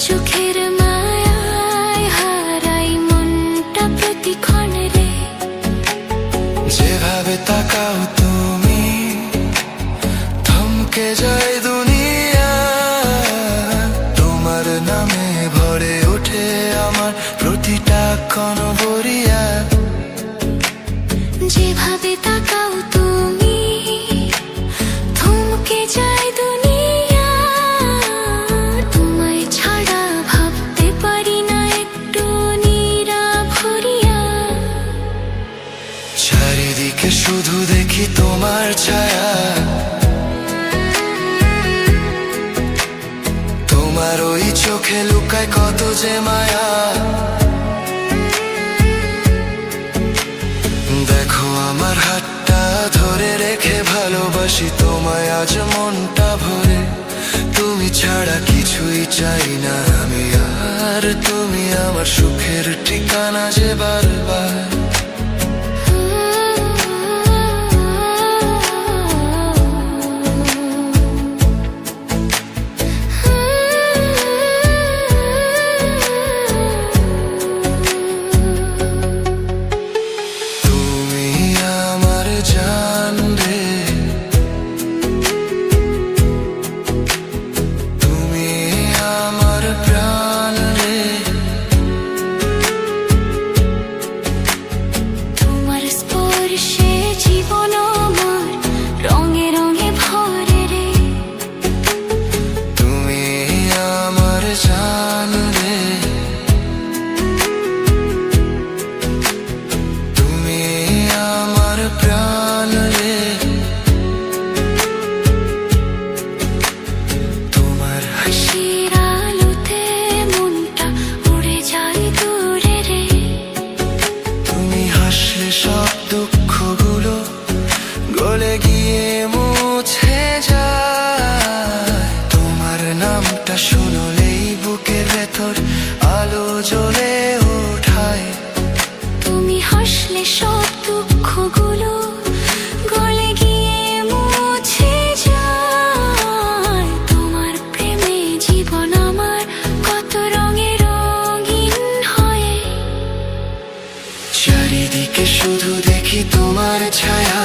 চোখের মায়ায় হারাই মনটা প্রতিক্ষণ রে। যেভাবে তাকাও তুমি থমকে যায় দুনিয়া, তোমার নামে ভরে ওঠে আমার প্রতিটা ক্ষণভরিয়া। যেভাবে তাকাও তুমি থমকে যায় দুনিয়া, তোমায় ছাড়া ভাবতে পারি না একটু নিরাভরিয়া। চারিদিকে শুধু দেখি তোমার ছায়া, তোমার ওই চোখে লুকায় কত যে মায়া। দেখো আমার হাতটা ধরে রেখে ভালোবাসি তোমায় আজ মনটা ভরে। তুমি ছাড়া কিছুই চাই না আমি আর, তুমি আমার সুখের ঠিকানা যে বারবার। সব দুঃখগুলো গলে গিয়ে মুছে যায়, তোমার নামটা শুনলেই বুকের ভেতর আলো জ্বলে ওঠায়। তুমি হাসলে সব দুঃখগুলো গলে গিয়ে মুছে যায়, তোমার প্রেমে জীবন আমার কত রঙে রঙিন হয়। চারিদিকে শুধু দেখি তোমার ছায়া,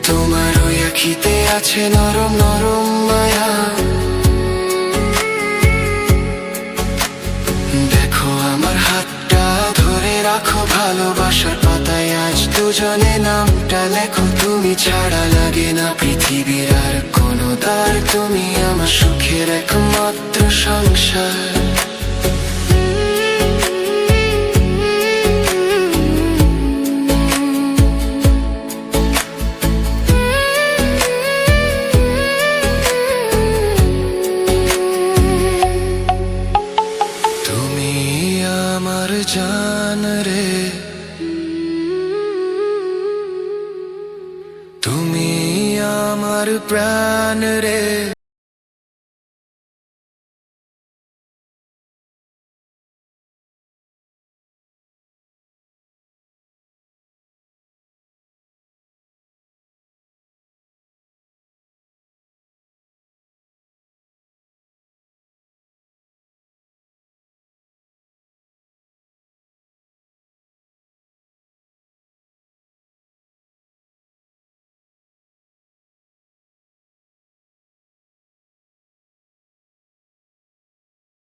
তোমার ওই আখিতে আছে নরম নরম মায়া। দেখো আমার হাতটা ধরে রাখো ভালোবাসার পাতায় আজ দুজনে নামটা লেখো। তুমি ছাড়া লাগে না পৃথিবীর আর কোনো দ্বার, তুমি আমার সুখের একমাত্র সংসার। আমার জান রে, তুমি আমার প্রাণ রে।